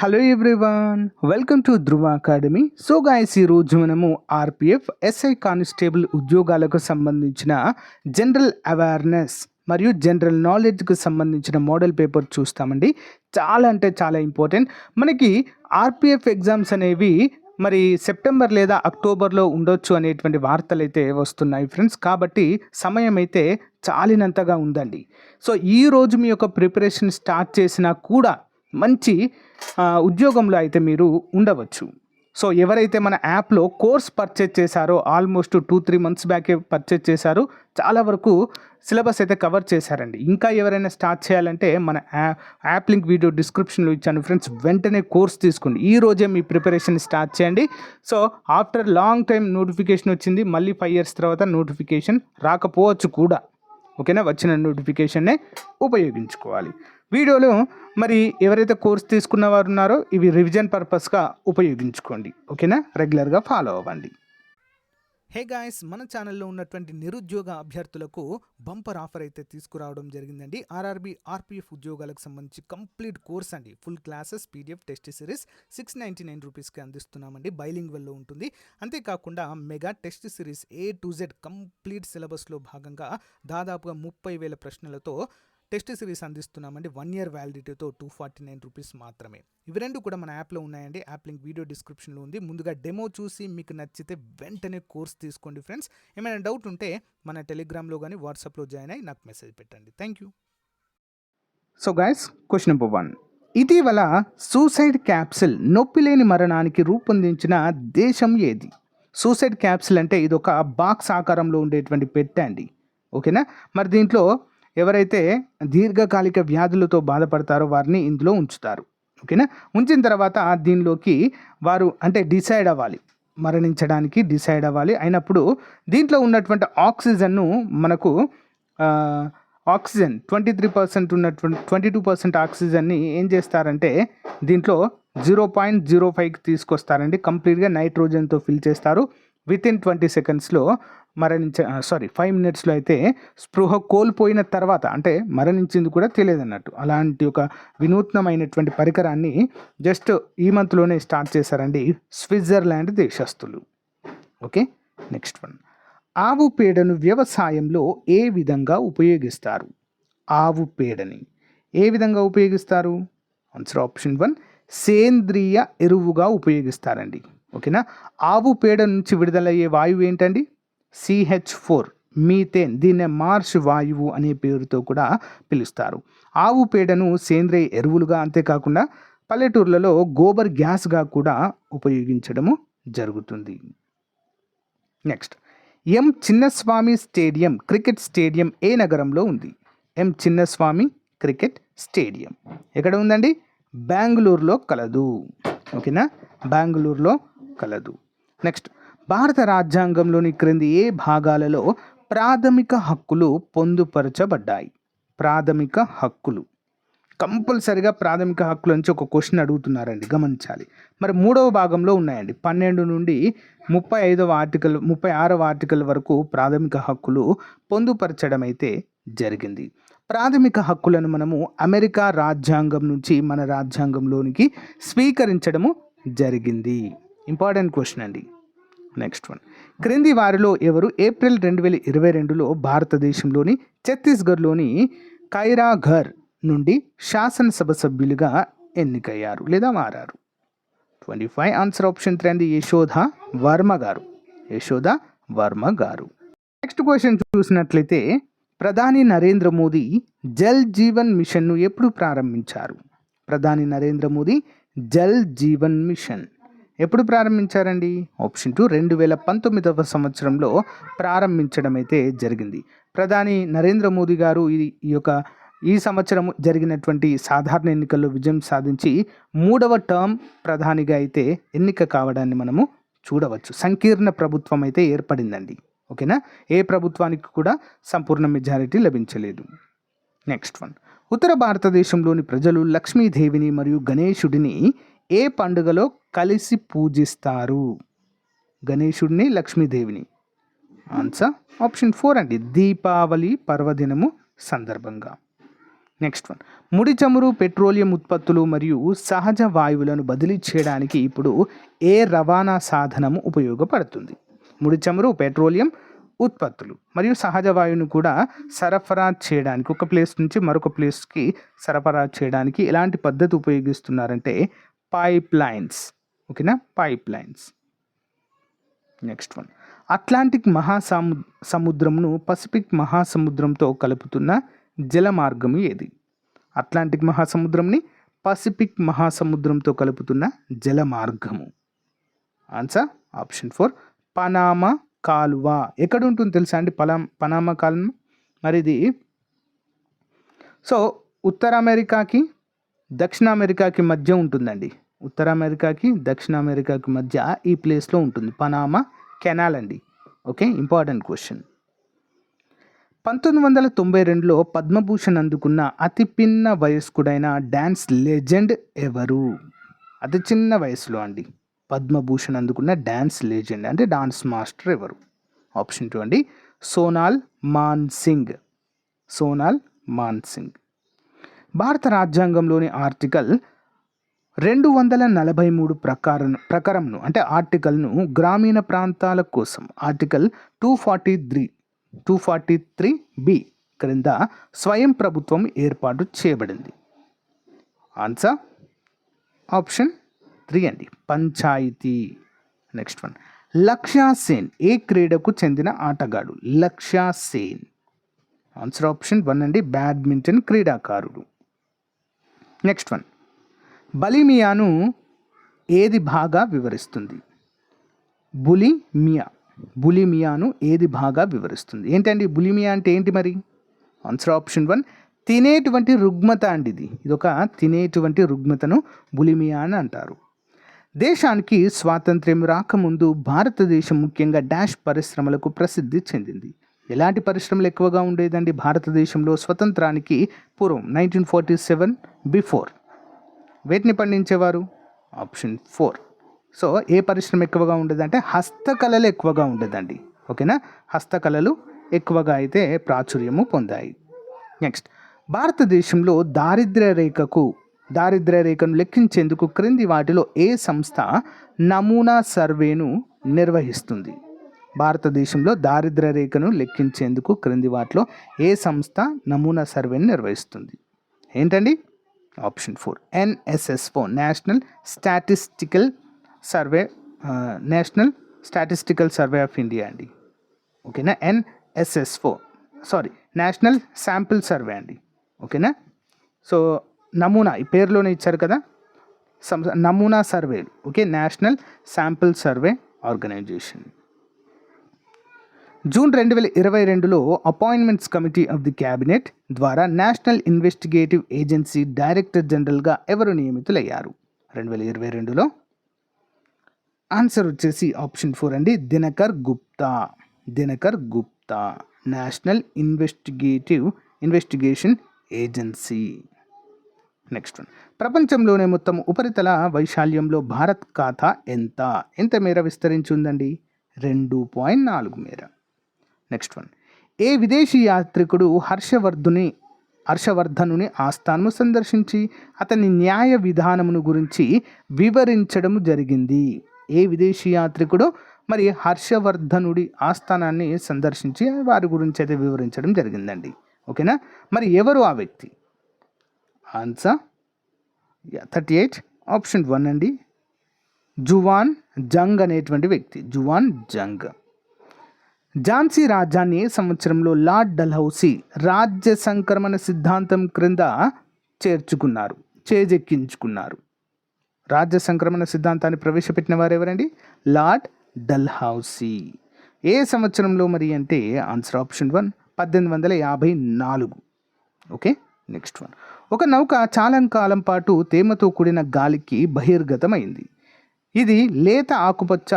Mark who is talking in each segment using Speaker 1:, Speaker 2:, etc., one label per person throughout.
Speaker 1: Hello everyone, welcome to Dhruva academy. So guys, ఈరోజు మనము RPF SI constable ఉద్యోగాలకు సంబంధించిన జనరల్ అవేర్నెస్ మరియు జనరల్ నాలెడ్జ్కి సంబంధించిన మోడల్ పేపర్ చూస్తామండి. చాలా అంటే చాలా ఇంపార్టెంట్. మనకి ఆర్పిఎఫ్ ఎగ్జామ్స్ అనేవి మరి సెప్టెంబర్ లేదా అక్టోబర్లో ఉండొచ్చు అనేటువంటి వార్తలు అయితే వస్తున్నాయి ఫ్రెండ్స్. కాబట్టి సమయం అయితే చాలినంతగా ఉందండి. సో ఈరోజు మీ యొక్క ప్రిపరేషన్ స్టార్ట్ చేసినా కూడా మంచి ఉద్యోగంలో అయితే మీరు ఉండవచ్చు. సో ఎవరైతే మన యాప్లో కోర్స్ పర్చేజ్ చేశారో, ఆల్మోస్ట్ 2-3 మంత్స్ బ్యాకే పర్చేజ్ చేశారో, చాలా వరకు సిలబస్ అయితే కవర్ చేశారండి. ఇంకా ఎవరైనా స్టార్ట్ చేయాలంటే మన యాప్ లింక్ వీడియో డిస్క్రిప్షన్లో ఇచ్చాను ఫ్రెండ్స్. వెంటనే కోర్స్ తీసుకోండి, ఈ రోజే మీ ప్రిపరేషన్ స్టార్ట్ చేయండి. So after long time notification వచ్చింది, మళ్ళీ 5 years తర్వాత నోటిఫికేషన్ రాకపోవచ్చు కూడా. ఓకేనా, వచ్చిన నోటిఫికేషన్నే ఉపయోగించుకోవాలి. వీడియోలో మరి ఎవరైతే కోర్స్ తీసుకున్న వారు ఉన్నారో ఇవి రివిజన్ పర్పస్గా ఉపయోగించుకోండి. ఓకేనా, రెగ్యులర్గా ఫాలో అవ్వండి. హే గాయస్, మన ఛానల్లో ఉన్నటువంటి నిరుద్యోగ అభ్యర్థులకు బంపర్ ఆఫర్ అయితే తీసుకురావడం జరిగిందండి. ఆర్ఆర్బీ ఆర్పిఎఫ్ ఉద్యోగాలకు సంబంధించి కంప్లీట్ కోర్స్ అండి. Full classes, PDF, test series 699 రూపీస్కి అందిస్తున్నామండి. బైలింగ్వల్లో ఉంటుంది. అంతేకాకుండా mega test series A to Z complete సిలబస్లో భాగంగా దాదాపుగా 30,000 ప్రశ్నలతో టెస్ట్ సిరీస్ అందిస్తున్నామండి. 1 year వ్యాలిడిటీతో 249 రూపీస్ మాత్రమే. ఇవి రెండు కూడా మన యాప్లో ఉన్నాయండి. యాప్ లింక్ వీడియో డిస్క్రిప్షన్లో ఉంది. ముందుగా డెమో చూసి మీకు నచ్చితే వెంటనే కోర్స్ తీసుకోండి ఫ్రెండ్స్. ఏమైనా డౌట్ ఉంటే మన టెలిగ్రామ్లో కానీ వాట్సాప్లో జాయిన్ అయ్యి నాకు మెసేజ్ పెట్టండి. Thank you. So guys, question number 1. ఇటీవల సూసైడ్ క్యాప్సిల్ నొప్పిలేని మరణానికి రూపొందించిన దేశం ఏది? సూసైడ్ క్యాప్సిల్ అంటే ఇది ఒక బాక్స్ ఆకారంలో ఉండేటువంటి పెట్టె అండి. ఓకేనా, మరి దీంట్లో ఎవరైతే దీర్ఘకాలిక వ్యాధులతో బాధపడతారో వారిని ఇందులో ఉంచుతారు. ఓకేనా, ఉంచిన తర్వాత దీనిలోకి వారు అంటే డిసైడ్ అవ్వాలి, మరణించడానికి డిసైడ్ అవ్వాలి. అయినప్పుడు దీంట్లో ఉన్నటువంటి ఆక్సిజన్ను మనకు ఆక్సిజన్ 23% ఉన్నటువంటి 22% ఆక్సిజన్ని ఏం చేస్తారంటే దీంట్లో 0.05కి తీసుకొస్తారండి. కంప్లీట్గా నైట్రోజన్తో ఫిల్ చేస్తారు. వితిన్ 20 secondsలో 5 minutesలో అయితే స్పృహ కోల్పోయిన తర్వాత, అంటే మరణించింది కూడా తెలియదు అన్నట్టు, అలాంటి ఒక వినూత్నమైనటువంటి పరికరాన్ని జస్ట్ ఈ మంత్లోనే స్టార్ట్ చేశారండి స్విట్జర్లాండ్ దేశస్తులు. Okay, next one. ఆవు పేడను వ్యవసాయంలో ఏ విధంగా ఉపయోగిస్తారు? ఆవు పేడని ఏ విధంగా ఉపయోగిస్తారు? ఆన్సర్ ఆప్షన్ 1, సేంద్రియ ఎరువుగా ఉపయోగిస్తారండి. ఓకేనా, ఆవు పేడ నుంచి విడుదలయ్యే వాయువు ఏంటండి? CH4, methane. దీన్నే మార్ష్ వాయువు అనే పేరుతో కూడా పిలుస్తారు. ఆవు పేడను సేంద్రియ ఎరువులుగా, అంతేకాకుండా పల్లెటూర్లలో గోబర్ గ్యాస్గా కూడా ఉపయోగించడము జరుగుతుంది. నెక్స్ట్, ఎం చిన్నస్వామి స్టేడియం క్రికెట్ స్టేడియం ఏ నగరంలో ఉంది? ఎం చిన్నస్వామి క్రికెట్ స్టేడియం ఎక్కడ ఉందండి? బెంగళూరులో కలదు. ఓకేనా, బెంగళూరులో కలదు. నెక్స్ట్, భారత రాజ్యాంగంలోని క్రింది ఏ భాగాలలో ప్రాథమిక హక్కులు పొందుపరచబడ్డాయి? ప్రాథమిక హక్కులు కంపల్సరిగా ప్రాథమిక హక్కుల నుంచి ఒక క్వశ్చన్ అడుగుతున్నారండి, గమనించాలి. మరి 3వ భాగంలో ఉన్నాయండి. 12 నుండి 36వ ఆర్టికల్ వరకు ప్రాథమిక హక్కులు పొందుపరచడం అయితే జరిగింది. ప్రాథమిక హక్కులను మనము అమెరికా రాజ్యాంగం నుంచి మన రాజ్యాంగంలోనికి స్వీకరించడము జరిగింది. ఇంపార్టెంట్ క్వశ్చన్ అండి. Next one. క్రింది వారిలో ఎవరు ఏప్రిల్ 2022లో భారతదేశంలోని ఛత్తీస్గఢ్లోని ఖైరాఘర్ నుండి శాసనసభ సభ్యులుగా ఎన్నికయ్యారు లేదా మారారు? 25 ఆన్సర్ ఆప్షన్ 3 అండి, యశోద వర్మ గారు. యశోద వర్మ గారు. నెక్స్ట్ క్వశ్చన్ చూసినట్లయితే, ప్రధాని నరేంద్ర మోదీ జల్ జీవన్ మిషన్ను ఎప్పుడు ప్రారంభించారు? ప్రధాని నరేంద్ర మోదీ జల్ జీవన్ మిషన్ ఎప్పుడు ప్రారంభించారండి? ఆప్షన్ 2, 2019వ సంవత్సరంలో ప్రారంభించడం అయితే జరిగింది. ప్రధాని నరేంద్ర మోదీ గారు ఈ సంవత్సరం జరిగినటువంటి సాధారణ ఎన్నికల్లో విజయం సాధించి 3వ టర్మ్ ప్రధానిగా అయితే ఎన్నిక కావడాన్ని మనము చూడవచ్చు. సంకీర్ణ ప్రభుత్వం అయితే ఏర్పడిందండి. ఓకేనా, ఏ ప్రభుత్వానికి కూడా సంపూర్ణ మెజారిటీ లభించలేదు. Next one. ఉత్తర భారతదేశంలోని ప్రజలు లక్ష్మీదేవిని మరియు గణేశుడిని ఏ పండుగలో కలిసి పూజిస్తారు? గణేశుడిని, లక్ష్మీదేవిని. ఆన్సర్ ఆప్షన్ 4 అండి, దీపావళి పర్వదినము సందర్భంగా. Next one. ముడి చమురు, పెట్రోలియం ఉత్పత్తులు మరియు సహజ వాయువులను బదిలీ చేయడానికి ఇప్పుడు ఏ రవాణా సాధనము ఉపయోగపడుతుంది? ముడి చమురు, పెట్రోలియం ఉత్పత్తులు మరియు సహజ వాయువును కూడా సరఫరా చేయడానికి, ఒక ప్లేస్ నుంచి మరొక ప్లేస్కి సరఫరా చేయడానికి ఎలాంటి పద్ధతి ఉపయోగిస్తున్నారంటే పైప్ లైన్స్. ఓకేనా, pipelines. Next one, Atlantic సముద్రంను పసిఫిక్ మహాసముద్రంతో కలుపుతున్న జల మార్గం ఏది? అట్లాంటిక్ మహాసముద్రంని పసిఫిక్ మహాసముద్రంతో కలుపుతున్న జల మార్గము. ఆన్సర్ ఆప్షన్ 4 పనామా కాలువ. ఎక్కడ ఉంటుంది తెలుసా అండి పనామా కాలువ? మరి ఇది ఉత్తర అమెరికాకి దక్షిణ అమెరికాకి మధ్య ఉంటుందండి. ఉత్తర అమెరికాకి దక్షిణ అమెరికాకి మధ్య ఈ ప్లేస్లో ఉంటుంది పనామా కెనాల్ అండి. Okay, important question. 1992లో పద్మభూషణ్ అందుకున్న అతి పిన్న వయస్కుడైన డ్యాన్స్ లెజెండ్ ఎవరు? అతి చిన్న వయసులో అండి పద్మభూషణ్ అందుకున్న డ్యాన్స్ లెజెండ్ అంటే డాన్స్ మాస్టర్ ఎవరు? ఆప్షన్ 2 అండి సోనాల్ మాన్సింగ్. సోనాల్ మాన్సింగ్. భారత రాజ్యాంగంలోని ఆర్టికల్ 243 ప్రకారంను అంటే ఆర్టికల్ను గ్రామీణ ప్రాంతాల కోసం ఆర్టికల్ 243B క్రింద స్వయం ప్రభుత్వం ఏర్పాటు చేయబడింది. ఆన్సర్ ఆప్షన్ 3 అండి పంచాయతీ. నెక్స్ట్ వన్, లక్ష్య సేన్ ఏ క్రీడకు చెందిన ఆటగాడు? లక్ష్య సేన్. ఆన్సర్ ఆప్షన్ 1 అండి బ్యాడ్మింటన్ క్రీడాకారుడు. నెక్స్ట్ వన్, బలిమియాను ఏది బాగా వివరిస్తుంది? బులిమియాను ఏది బాగా వివరిస్తుంది? ఏంటండి బులిమియా అంటే ఏంటి మరి? ఆన్సర్ ఆప్షన్ 1 తినేటువంటి రుగ్మత అండి. ఇదొక తినేటువంటి రుగ్మతను బులిమియా అని అంటారు. దేశానికి స్వాతంత్ర్యం రాకముందు భారతదేశం ముఖ్యంగా డాష్ పరిశ్రమలకు ప్రసిద్ధి చెందింది. ఎలాంటి పరిశ్రమలు ఎక్కువగా ఉండేదండి భారతదేశంలో స్వతంత్రానికి పూర్వం? 1947 బిఫోర్ వేటిని పండించేవారు? ఆప్షన్ 4. ఏ పరిశ్రమ ఎక్కువగా ఉండేదంటే హస్తకళలు ఎక్కువగా ఉండేదండి. ఓకేనా, హస్తకళలు ఎక్కువగా అయితే ప్రాచుర్యము పొందాయి. నెక్స్ట్, భారతదేశంలో దారిద్ర్య రేఖను లెక్కించేందుకు క్రింది వాటిలో ఏ సంస్థ నమూనా సర్వేను నిర్వహిస్తుంది? భారతదేశంలో దారిద్ర్య రేఖను లెక్కించేందుకు క్రింది వాటిలో ఏ సంస్థ నమూనా సర్వేను నిర్వహిస్తుంది? ఏంటండి? Option 4 NSSO national statistical survey of India అండి. ఓకేనా, NSSO నేషనల్ శాంపిల్ సర్వే అండి. ఓకేనా, నమూనా ఈ పేరులోనే ఇచ్చారు కదా, నమూనా సర్వే. Okay, national sample survey organisation. June 2022లో appointments committee of the cabinet ద్వారా నేషనల్ ఇన్వెస్టిగేటివ్ ఏజెన్సీ డైరెక్టర్ జనరల్గా ఎవరు నియమితులయ్యారు 2022లో? ఆన్సర్ వచ్చేసి ఆప్షన్ 4 అండి Dinakar Gupta. National investigation agency. Next one, ప్రపంచంలోనే మొత్తం ఉపరితల వైశాల్యంలో భారత్ ఖాతా ఎంత మేర విస్తరించి ఉందండి? 2.4 మేర. నెక్స్ట్ వన్, ఏ విదేశీ యాత్రికుడు హర్షవర్ధనుని ఆస్థానము సందర్శించి అతని న్యాయ విధానమును గురించి వివరించడం జరిగింది? ఏ విదేశీ యాత్రికుడు మరి హర్షవర్ధనుడి ఆస్థానాన్ని సందర్శించి వారి గురించి అయితే వివరించడం జరిగిందండి. ఓకేనా, మరి ఎవరు ఆ వ్యక్తి? ఆన్సర్ 38 ఆప్షన్ 1 అండి జువాన్ జంగ్ అనేటువంటి వ్యక్తి. జువాన్ జంగ్. ఝాన్సీ రాజ్యాన్ని ఏ సంవత్సరంలో లార్డ్ డల్హౌసీ రాజ్య సంక్రమణ సిద్ధాంతం క్రింద చేజెక్కించుకున్నారు? రాజ్య సంక్రమణ సిద్ధాంతాన్ని ప్రవేశపెట్టిన వారు ఎవరండి? లార్డ్ డల్హౌసీ. ఏ సంవత్సరంలో మరి అంటే answer option 1 1854. Okay, next one, ఒక నౌక చాలా కాలం పాటు తేమతో కూడిన గాలికి బహిర్గతమైంది. ఇది లేత ఆకుపచ్చ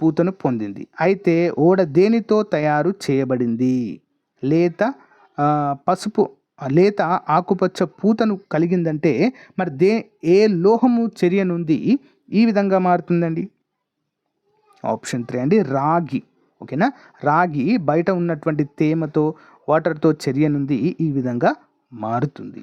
Speaker 1: పూతను పొందింది. అయితే ఓడ దేనితో తయారు చేయబడింది? లేత ఆకుపచ్చ పూతను కలిగిందంటే మరి ఏ లోహము చర్య నుండి ఈ విధంగా మారుతుందండి? ఆప్షన్ 3 అండి రాగి. ఓకేనా, రాగి బయట ఉన్నటువంటి తేమతో వాటర్తో చర్య నుండి ఈ విధంగా మారుతుంది.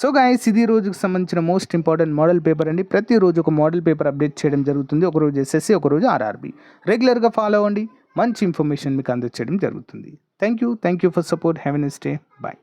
Speaker 1: సో గైస్, ఇది రోజుకి సంబంధించిన మోస్ట్ ఇంపార్టెంట్ మోడల్ పేపర్ అండి. ప్రతిరోజు ఒక మోడల్ పేపర్ అప్డేట్ చేయడం జరుగుతుంది. ఒకరోజు ఎస్ఎస్సి, ఒకరోజు ఆర్ఆర్బి. రెగ్యులర్గా ఫాలో అవ్వండి. మంచి ఇన్ఫర్మేషన్ మీకు అందచేయడం జరుగుతుంది. Thank you for support. Have a nice day. Bye.